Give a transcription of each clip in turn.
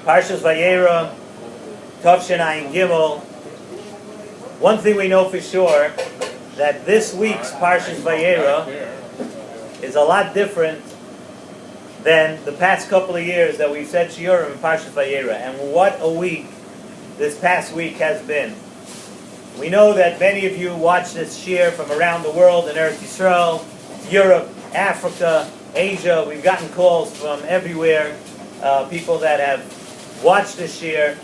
Parshas Vayeira, Tavshin Ayin Gimel. One thing we know for sure, that this week's Parshas Vayeira is a lot different than the past couple of years that we've said Shiurim in Parshas Vayeira. And what a week this past week has been. We know that many of you watch this Shiur from around the world in Eretz Yisrael, Europe, Africa, Asia. We've gotten calls from everywhere, people that have watched this Shiur.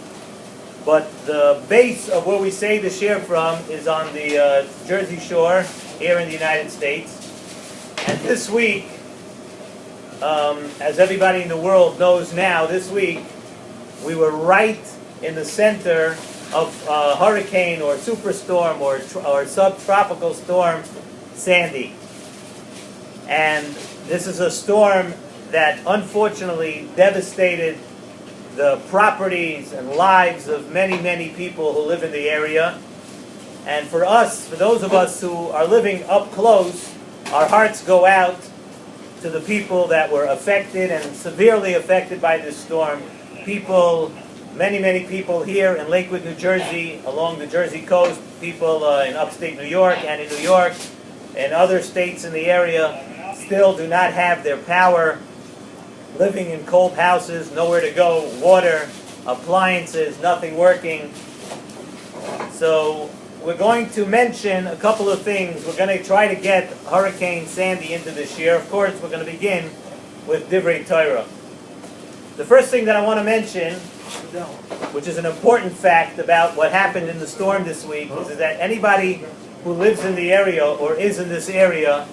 But the base of where we say the Shiur from is on the Jersey Shore here in the United States. And this week, as everybody in the world knows now, this week we were right in the center of hurricane or superstorm or subtropical storm Sandy. And this is a storm that unfortunately devastated the properties and lives of many, many people who live in the area. And for us, for those of us who are living up close, our hearts go out to the people that were affected and severely affected by this storm. People, many, many people here in Lakewood, New Jersey, along the Jersey coast, people in upstate New York and in New York, and other states in the area still do not have their power, living in cold houses, nowhere to go, water, appliances, nothing working. So we're going to mention a couple of things. We're going to try to get Hurricane Sandy into this year. Of course, we're going to begin with Divrei Torah. The first thing that I want to mention, which is an important fact about what happened in the storm this week, is that anybody who lives in the area or is in this area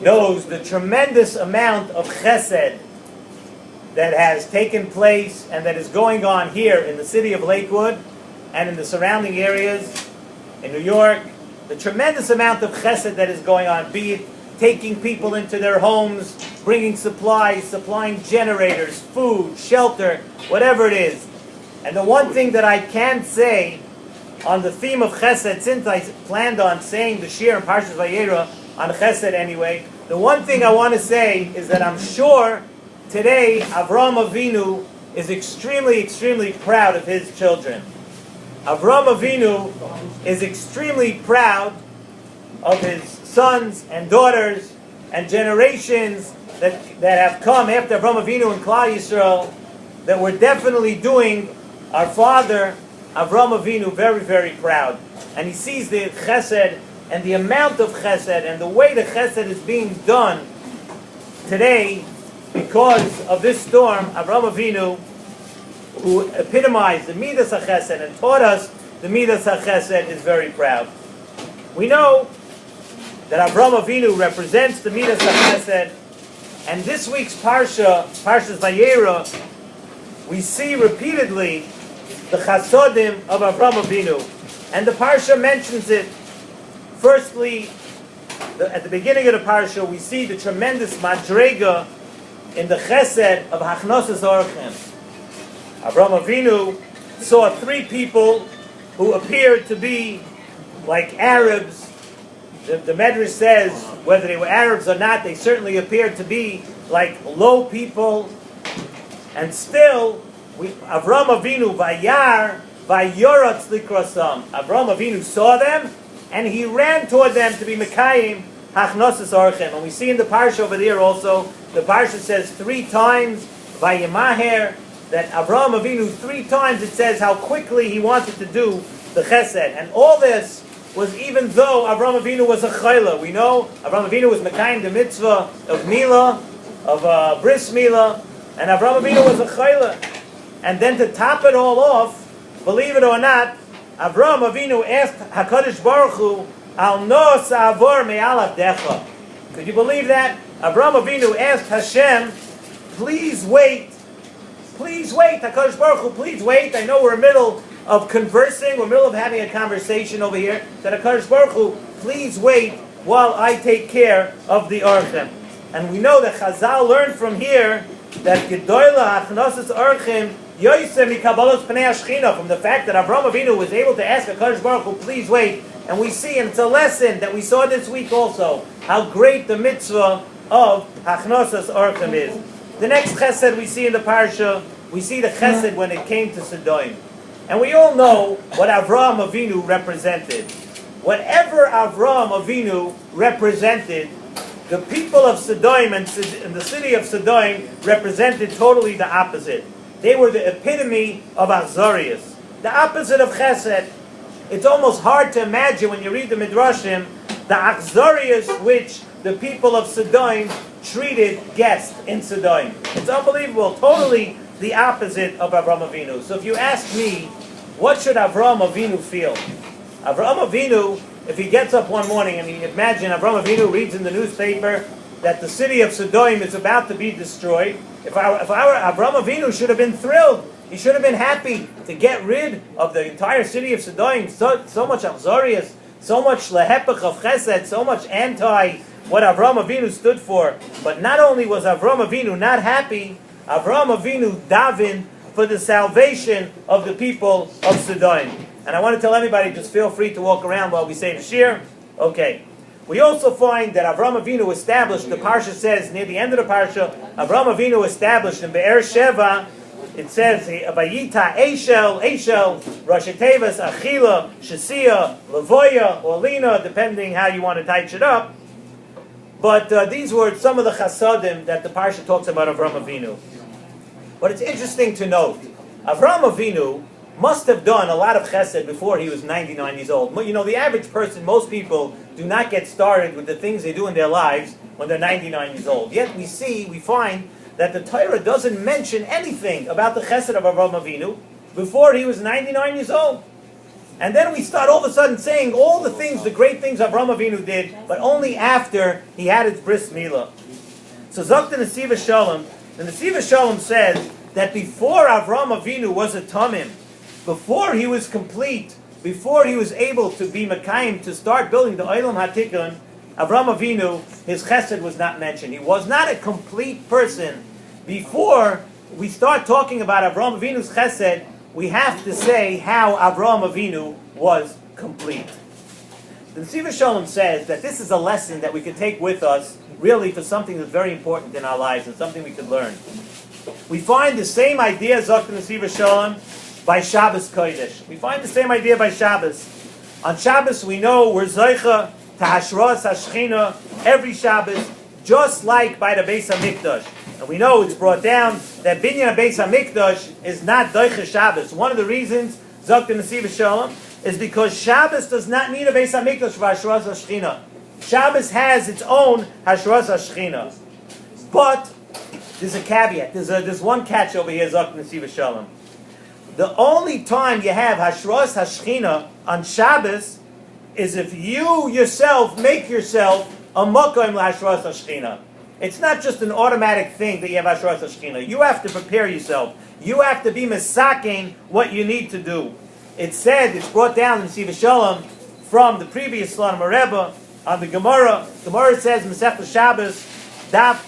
knows the tremendous amount of chesed that has taken place and that is going on here in the city of Lakewood and in the surrounding areas in New York. The tremendous amount of chesed that is going on, be it taking people into their homes, bringing supplies, supplying generators, food, shelter, whatever it is. And the one thing that I can say on the theme of chesed, since I planned on saying the Shiur Parshas Vayeira on chesed anyway, the one thing I want to say is that I'm sure today, Avraham Avinu is extremely, extremely proud of his children. Avraham Avinu is extremely proud of his sons and daughters and generations that have come after Avraham Avinu and Klal Yisrael, that were definitely doing our father, Avraham Avinu, very, very proud. And he sees the chesed and the amount of chesed and the way the chesed is being done today. Because of this storm, Avraham Avinu, who epitomized the Midas HaChesed and taught us the Midas HaChesed, is very proud. We know that Avraham Avinu represents the Midas HaChesed, and this week's Parsha, Parshas Vayeira, we see repeatedly the Chasodim of Avraham Avinu. And the Parsha mentions it. Firstly, at the beginning of the Parsha, we see the tremendous Madrega in the chesed of Hachnosas Orchem. Avraham Avinu saw three people who appeared to be like Arabs. The Medrash says, whether they were Arabs or not, they certainly appeared to be like low people. And still, Avraham Avinu, Vayar, Vayoratz Likrasam. Avraham Avinu saw them, and he ran toward them to be Mekayim Hachnosas Orchem. And we see in the Parsha over there also, the Parsha says 3 times, Vayemaher, that Avraham Avinu 3 times it says how quickly he wanted to do the chesed. And all this was even though Avraham Avinu was a chayla. We know Avraham Avinu was mekayim the mitzvah of Mila, of Bris Mila, and Avraham Avinu was a chayla. And then to top it all off, believe it or not, Avraham Avinu asked HaKadosh Baruch Hu, Al no sa'avor me'al avdecha. Could you believe that? Avraham Avinu asked Hashem, please wait, HaKadosh Baruch Hu, please wait. I know we're in the middle of conversing, we're in the middle of having a conversation over here. That HaKadosh Baruch Hu, please wait while I take care of the Orchem. And we know that Chazal learned from here that Gedoyla Hachnosas Orchem Yoisem Mikabalos Pnei Ashchina, from the fact that Avraham Avinu was able to ask HaKadosh Baruch Hu, please wait. And we see, and it's a lesson that we saw this week also, how great the mitzvah of Hachnosas Orchem is. The next chesed we see in the parsha we see the chesed when it came to Sodom. And we all know what Avraham Avinu represented. Whatever Avraham Avinu represented, the people of Sodom and the city of Sodom represented totally the opposite. They were the epitome of Azarias, the opposite of Chesed. It's almost hard to imagine when you read the Midrashim, the Azarias which the people of Sodom treated guests in Sodom. It's unbelievable, totally the opposite of Avraham Avinu. So if you ask me, what should Avraham Avinu feel? Avraham Avinu, if he gets up one morning and imagine Avraham Avinu reads in the newspaper that the city of Sodom is about to be destroyed, if our Avraham Avinu should have been thrilled. He should have been happy to get rid of the entire city of Sodom. So much Achzorius, so much lehepech of Chesed, so much anti what Avraham Avinu stood for. But not only was Avraham Avinu not happy, Avraham Avinu davened for the salvation of the people of Sodom. And I want to tell everybody, just feel free to walk around while we say the Shiur. Okay. We also find that Avraham Avinu established, the Parsha says, near the end of the Parsha, Avraham Avinu established in Be'er Sheva, it says, Vayita Eshel, Rosh Tevas, Achila, Shasiya, Lavoya, or Lina, depending how you want to type it up. But these were some of the chasadim that the Parsha talks about Avraham Avinu. But it's interesting to note, Avraham Avinu must have done a lot of chesed before he was 99 years old. You know, the average person, most people, do not get started with the things they do in their lives when they're 99 years old. Yet we find that the Torah doesn't mention anything about the chesed of Avraham Avinu before he was 99 years old. And then we start all of a sudden saying all the things, the great things Avraham Avinu did, but only after he had his bris milah. So Zok the Nesivos Shalom, the Nesivos Shalom says that before Avraham Avinu was a tamim, before he was complete, before he was able to be Mekayim, to start building the Olam HaTikun, Avraham Avinu, his chesed was not mentioned. He was not a complete person. Before we start talking about Avraham Avinu's chesed, we have to say how Avraham Avinu was complete. The Nesivos Shalom says that this is a lesson that we could take with us, really, for something that's very important in our lives and something we could learn. We find the same idea, Zok the Nesivos Shalom, by Shabbos Kodesh. We find the same idea by Shabbos. On Shabbos, we know we're Zoicha to Hashras Hashchina every Shabbos, just like by the Beis HaMikdash. And we know it's brought down that Binyan Beis HaMikdash is not Doicha Shabbos. One of the reasons, Zok the Nesivos Shalom, is because Shabbos does not need a Beis HaMikdash for Hashras Hashchina. Shabbos has its own Hashras Hashchina. But there's a caveat. There's one catch over here, Zok the Nesivos Shalom. The only time you have Hashras Hashchina on Shabbos is if you yourself make yourself a Mokom LaHashras Hashchina. It's not just an automatic thing that you have Hashras Hashchina. You have to prepare yourself. You have to be mesaking what you need to do. It's brought down in Nesivos Shalom from the previous Shalom Rebbe on the Gemara. Gemara says, Masechta Shabbos, Daf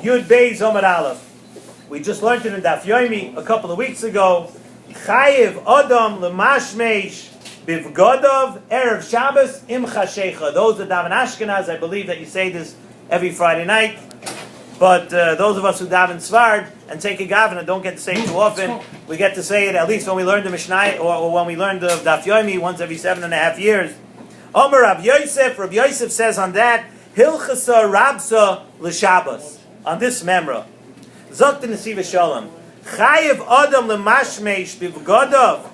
Yud Beis Omar Aleph. We just learned it in Daf Yomi a couple of weeks ago. Chayiv Adam Lemashmeish Bivgodov Erev Shabbos Im Chashecha. Those that daven Ashkenaz, I believe that you say this every Friday night. But those of us who daven Svard and take a gavin and don't get to say it too often, we get to say it at least when we learn the Mishnah or when we learn the Daf Yomi once every 7.5 years. Omer Rav Yosef says on that, Hilchasa Rabsa L'Shabbos, on this memra. Zok the Nesivos Shalom. Chayiv Adam Lemashmeish Bivgodov.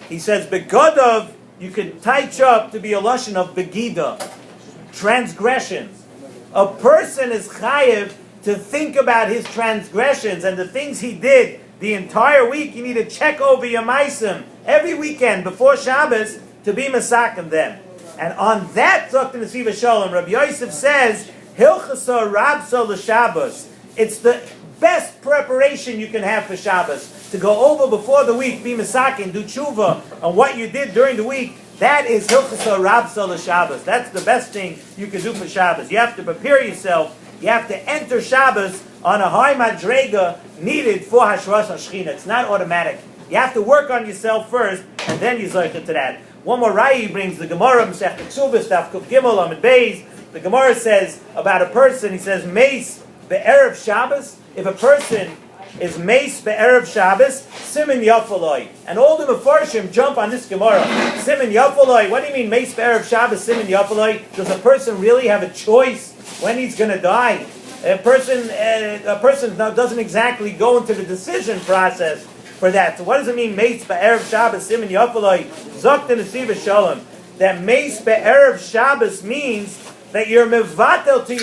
He says, Begodov, you can touch up to be a lashon of Begida, transgressions. A person is chayiv to think about his transgressions and the things he did the entire week. You need to check over your maisim every weekend before Shabbos to be masakim them. And on that, Zok the Nesivos Shalom, Rabbi Yosef says, Hilchasa Rabsa L'Shabbos. It's the best preparation you can have for Shabbos. To go over before the week, be masakin, do tshuva on what you did during the week. That is Hilchasa Rabsa L'Shabbos. That's the best thing you can do for Shabbos. You have to prepare yourself. You have to enter Shabbos on a high madrega needed for Hashras Hashchina. It's not automatic. You have to work on yourself first, and then you zoich to that. One more Rai brings the Gemara, Masechta Ksubas, Daf Kuf Gimel, Amid Beis. The Gemara says about a person, he says, Meis be'erev Shabbos. If a person is Meis Be'erev Shabbos, Siman Yafaloi. And all the Mefarshim jump on this Gemara. Siman Yafaloi, what do you mean Meis Be'erev Shabbos, Siman Yafaloi? Does a person really have a choice when he's going to die? A person doesn't exactly go into the decision process for that. So what does it mean, Meis Be'erev Shabbos, Siman Yafaloi? Zok the Nesivos Shalom. That Meis Be'erev Shabbos means that you're mevatel to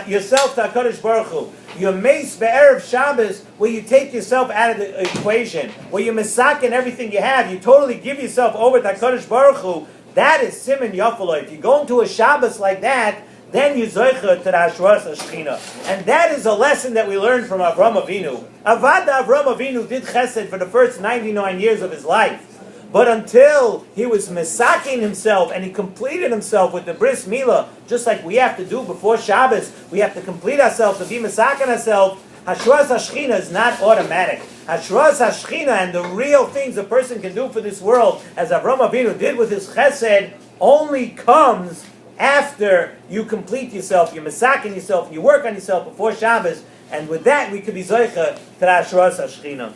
yourself to HaKadosh Baruch Hu. You're Meis Be'erev Shabbos, where you take yourself out of the equation, where you misaken everything you have, you totally give yourself over to HaKadosh Baruch Hu. That is Siman Yafaloi. If you go into a Shabbos like that, then you zoicha to the Hashras HaShechina. And that is a lesson that we learned from Avraham Avinu. Avraham Avinu did chesed for the first 99 years of his life. But until he was misaking himself and he completed himself with the bris milah, just like we have to do before Shabbos, we have to complete ourselves, to be misaking ourselves. Hashras HaShechina is not automatic. Hashras HaShechina and the real things a person can do for this world, as Avraham Avinu did with his chesed, only comes after you complete yourself, you're misaking yourself, you work on yourself before Shabbos, and with that we could be zoicha to the Hashras HaShechina.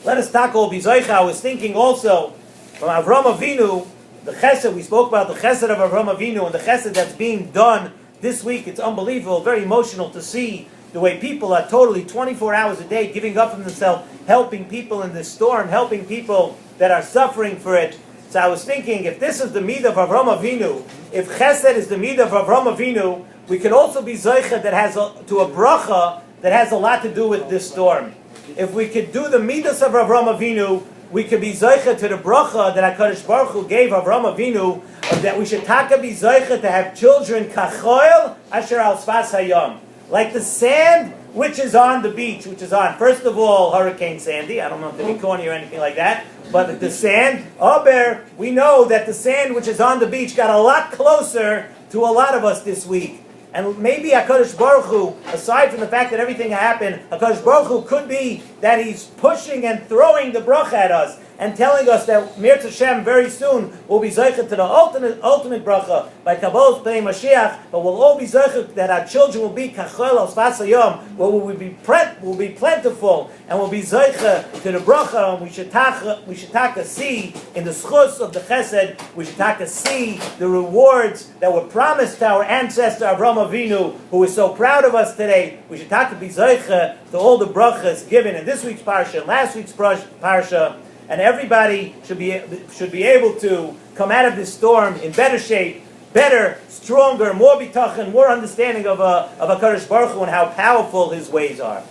Let us tackle Bizoicha. I was thinking also from Avraham Avinu, the chesed, we spoke about the chesed of Avraham Avinu and the chesed that's being done this week. It's unbelievable, very emotional to see the way people are totally 24 hours a day giving up from themselves, helping people in this storm, helping people that are suffering for it. So I was thinking, if this is the midah of Avraham Avinu, if chesed is the midah of Avraham Avinu, we can also be zoicha that has to a bracha that has a lot to do with this storm. If we could do the midas of Avraham Avinu, we could be zoicha to the bracha that HaKadosh Baruch Hu gave Avraham Avinu, that we should taka be zoicha to have children kachoil asher al sfas hayam, like the sand which is on the beach, which is on, first of all, Hurricane Sandy. I don't know if to be corny or anything like that, but the sand, aber, we know that the sand which is on the beach got a lot closer to a lot of us this week. And maybe HaKadosh Baruch Hu, aside from the fact that everything happened, HaKadosh Baruch Hu could be that He's pushing and throwing the bracha at us and telling us that Mirz Hashem very soon will be zeicha to the ultimate bracha by Kabbalah's Pnei Mashiach, but we'll all be zeicha that our children will be kachol al sfas hayom, where we'll be plentiful and we'll be zeicha to the bracha, and we should take a see in the schus of the chesed, we should take a see the rewards that were promised to our ancestor Avraham Avinu, who is so proud of us today. We should take a be zeicha to all the brachas given in this week's parsha, last week's parsha. And everybody should be able to come out of this storm in better shape, better, stronger, more bitachon, more understanding of HaKadosh Baruch Hu and how powerful His ways are.